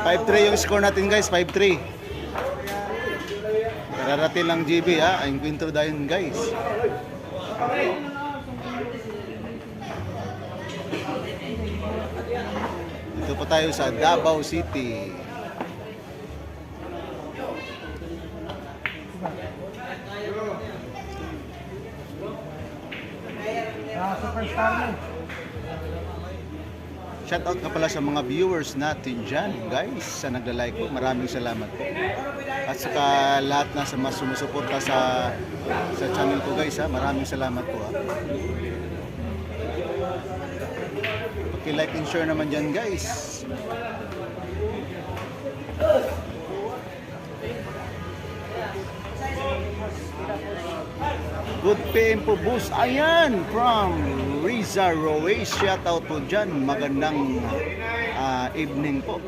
5-3 yung score natin guys, 5-3. Kararating lang GB ha, ang kwentro dahil guys. Dito po tayo sa Davao City. Superstar mo. Shoutout nga pala sa mga viewers natin dyan guys sa nagla-like po. Maraming salamat po. At saka lahat na sa mas sumusuporta sa channel ko guys ha. Maraming salamat po ha. Paki-like and share naman dyan guys. Good PM po boss. Ayan from Riza Rowe. Shout out po dyan. Magandang evening po.